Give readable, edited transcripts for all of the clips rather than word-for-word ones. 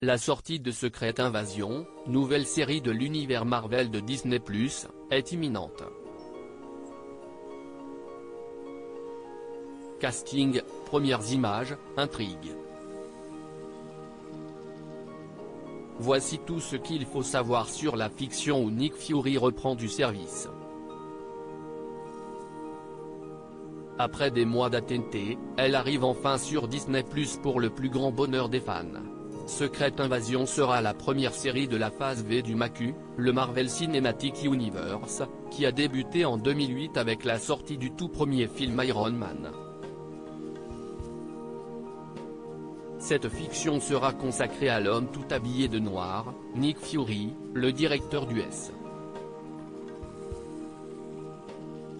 La sortie de Secret Invasion, nouvelle série de l'univers Marvel de Disney+, est imminente. Casting, premières images, intrigue. Voici tout ce qu'il faut savoir sur la fiction où Nick Fury reprend du service. Après des mois d'attente, elle arrive enfin sur Disney+ pour le plus grand bonheur des fans. Secret Invasion sera la première série de la phase V du MCU, le Marvel Cinematic Universe, qui a débuté en 2008 avec la sortie du tout premier film Iron Man. Cette fiction sera consacrée à l'homme tout habillé de noir, Nick Fury, le directeur du S.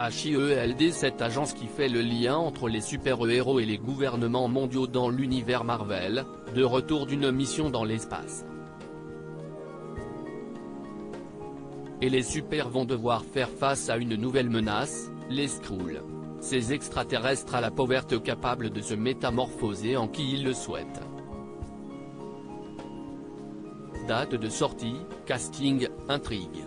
HIELD, cette agence qui fait le lien entre les super-héros et les gouvernements mondiaux dans l'univers Marvel, de retour d'une mission dans l'espace. Et les super vont devoir faire face à une nouvelle menace, les Skrulls. Ces extraterrestres à la peau verte capables de se métamorphoser en qui ils le souhaitent. Date de sortie, casting, intrigue.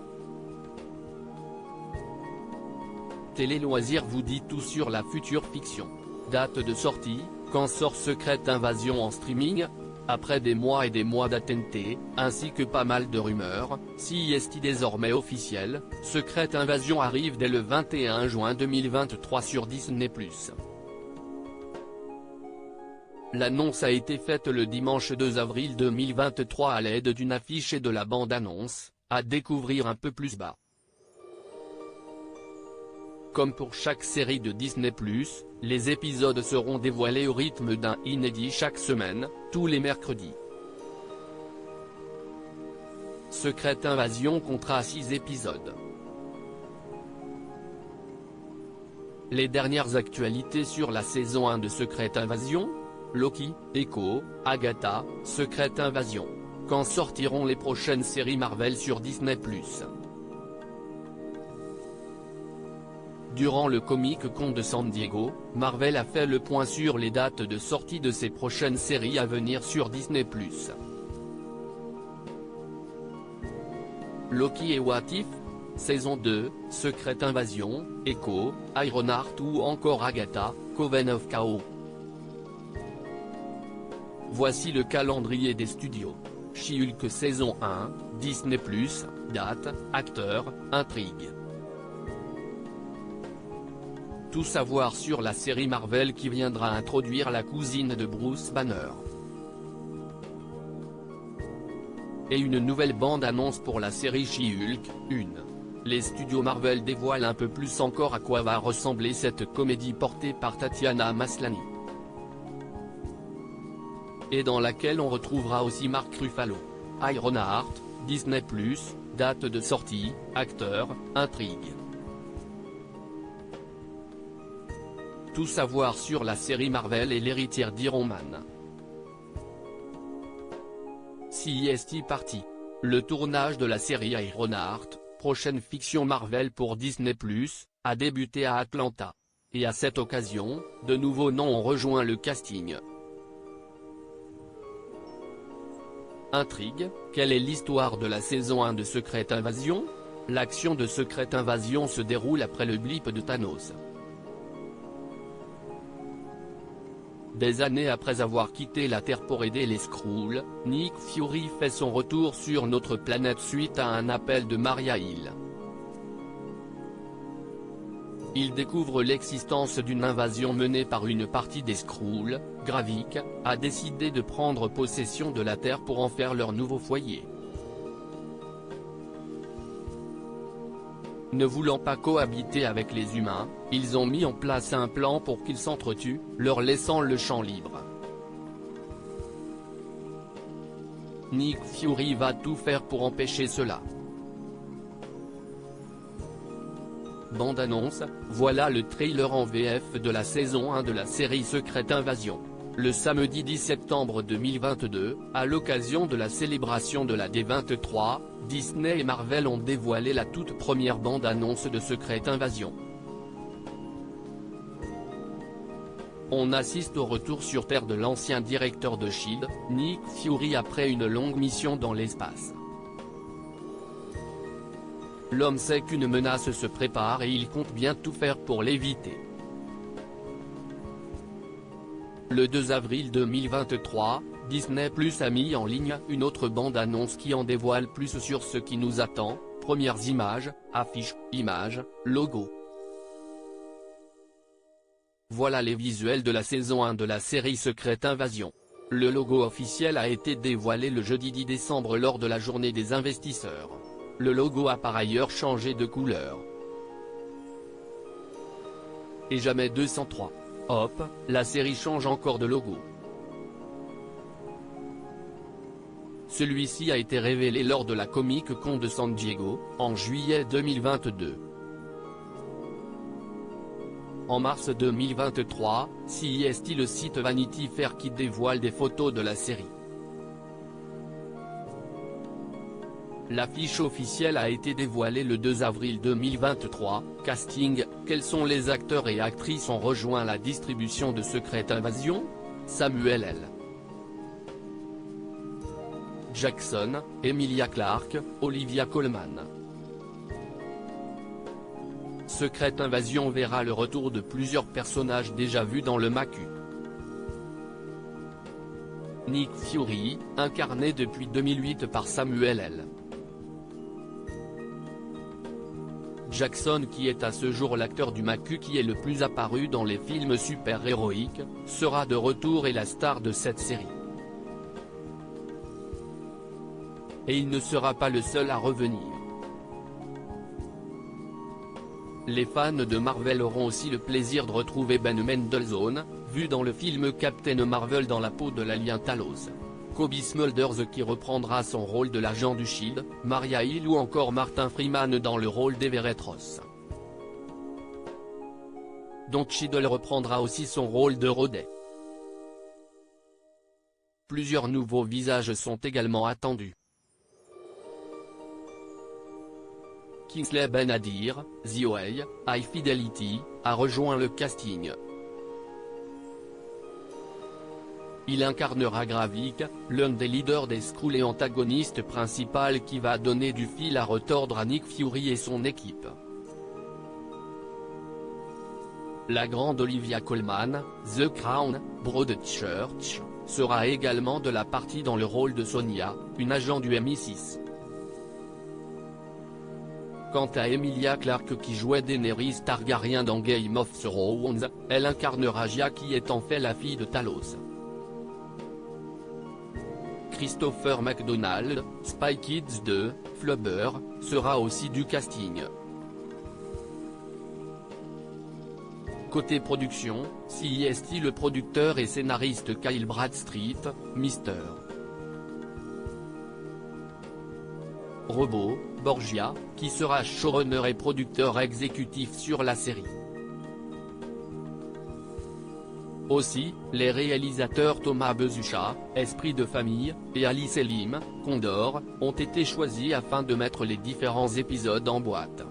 Télé Loisirs vous dit tout sur la future fiction. Date de sortie, quand sort Secret Invasion en streaming? Après des mois et des mois d'attente, ainsi que pas mal de rumeurs, si est désormais officiel, Secret Invasion arrive dès le 21 juin 2023 sur Disney+. L'annonce a été faite le dimanche 2 avril 2023 à l'aide d'une affiche et de la bande-annonce, à découvrir un peu plus bas. Comme pour chaque série de Disney+, les épisodes seront dévoilés au rythme d'un inédit chaque semaine, tous les mercredis. Secret Invasion comptera 6 épisodes. Les dernières actualités sur la saison 1 de Secret Invasion? Loki, Echo, Agatha, Secret Invasion. Quand sortiront les prochaines séries Marvel sur Disney+? Durant le Comic Con de San Diego, Marvel a fait le point sur les dates de sortie de ses prochaines séries à venir sur Disney+. Loki et What If, saison 2, Secret Invasion, Echo, Ironheart ou encore Agatha, Coven of Chaos. Voici le calendrier des studios. She-Hulk saison 1, Disney+, date, acteurs, intrigue. Tout savoir sur la série Marvel qui viendra introduire la cousine de Bruce Banner. Et une nouvelle bande-annonce pour la série She-Hulk, 1. Les studios Marvel dévoilent un peu plus encore à quoi va ressembler cette comédie portée par Tatiana Maslany. Et dans laquelle on retrouvera aussi Mark Ruffalo. Ironheart, Disney+, date de sortie, acteurs, intrigue. Tout savoir sur la série Marvel et l'héritière d'Iron Man. CEST parti. Le tournage de la série Ironheart, prochaine fiction Marvel pour Disney+, a débuté à Atlanta. Et à cette occasion, de nouveaux noms ont rejoint le casting. Intrigue, quelle est l'histoire de la saison 1 de Secret Invasion? L'action de Secret Invasion se déroule après le blip de Thanos. Des années après avoir quitté la Terre pour aider les Skrulls, Nick Fury fait son retour sur notre planète suite à un appel de Maria Hill. Il découvre l'existence d'une invasion menée par une partie des Skrulls. Gravik a décidé de prendre possession de la Terre pour en faire leur nouveau foyer. Ne voulant pas cohabiter avec les humains, ils ont mis en place un plan pour qu'ils s'entretuent, leur laissant le champ libre. Nick Fury va tout faire pour empêcher cela. Bande-annonce, voilà le trailer en VF de la saison 1 de la série Secret Invasion. Le samedi 10 septembre 2022, à l'occasion de la célébration de la D23, Disney et Marvel ont dévoilé la toute première bande-annonce de Secret Invasion. On assiste au retour sur Terre de l'ancien directeur de SHIELD, Nick Fury après une longue mission dans l'espace. L'homme sait qu'une menace se prépare et il compte bien tout faire pour l'éviter. Le 2 avril 2023, Disney+ a mis en ligne une autre bande-annonce qui en dévoile plus sur ce qui nous attend, premières images, affiches, images, logo. Voilà les visuels de la saison 1 de la série Secret Invasion. Le logo officiel a été dévoilé le jeudi 10 décembre lors de la journée des investisseurs. Le logo a par ailleurs changé de couleur. Et jamais 203. Hop, la série change encore de logo. Celui-ci a été révélé lors de la Comic Con de San Diego, en juillet 2022. En mars 2023, CES, le site Vanity Fair qui dévoile des photos de la série. L'affiche officielle a été dévoilée le 2 avril 2023, casting, quels sont les acteurs et actrices ont rejoint la distribution de Secret Invasion? Samuel L. Jackson, Emilia Clarke, Olivia Colman. Secret Invasion verra le retour de plusieurs personnages déjà vus dans le MCU. Nick Fury, incarné depuis 2008 par Samuel L. Jackson, qui est à ce jour l'acteur du MCU qui est le plus apparu dans les films super-héroïques, sera de retour et la star de cette série. Et il ne sera pas le seul à revenir. Les fans de Marvel auront aussi le plaisir de retrouver Ben Mendelsohn, vu dans le film Captain Marvel dans la peau de l'alien Talos. Cobie Smulders qui reprendra son rôle de l'agent du SHIELD, Maria Hill ou encore Martin Freeman dans le rôle d'Everett Ross. Don Cheadle reprendra aussi son rôle de Rhodey. Plusieurs nouveaux visages sont également attendus. Kingsley Ben-Adir, The Way, High Fidelity, a rejoint le casting. Il incarnera Gravik, l'un des leaders des Skrulls et antagoniste principal qui va donner du fil à retordre à Nick Fury et son équipe. La grande Olivia Colman, The Crown, Broadchurch, sera également de la partie dans le rôle de Sonia, une agent du MI6. Quant à Emilia Clarke qui jouait Daenerys Targaryen dans Game of Thrones, elle incarnera Jia qui est en fait la fille de Talos. Christopher McDonald, Spy Kids 2, Flubber, sera aussi du casting. Côté production, CES, le producteur et scénariste Kyle Bradstreet, Mr. Robot, Borgia, qui sera showrunner et producteur exécutif sur la série. Aussi, les réalisateurs Thomas Bezucha, Esprit de famille, et Ali Selim, Condor, ont été choisis afin de mettre les différents épisodes en boîte.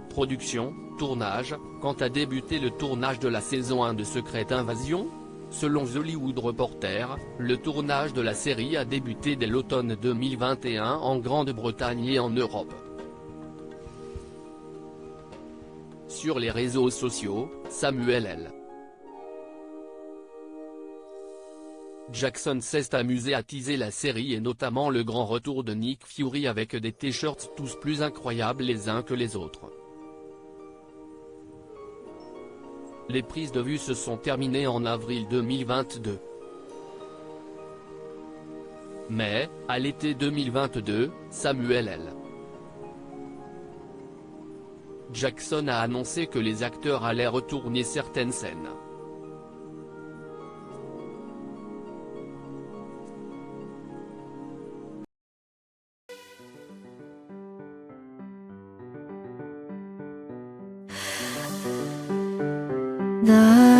Production, tournage, quand a débuté le tournage de la saison 1 de Secret Invasion? Selon The Hollywood Reporter, le tournage de la série a débuté dès l'automne 2021 en Grande-Bretagne et en Europe. Sur les réseaux sociaux, Samuel L. Jackson s'est amusé à teaser la série et notamment le grand retour de Nick Fury avec des t-shirts tous plus incroyables les uns que les autres. Les prises de vue se sont terminées en avril 2022. Mais, à l'été 2022, Samuel L. Jackson a annoncé que les acteurs allaient retourner certaines scènes. 나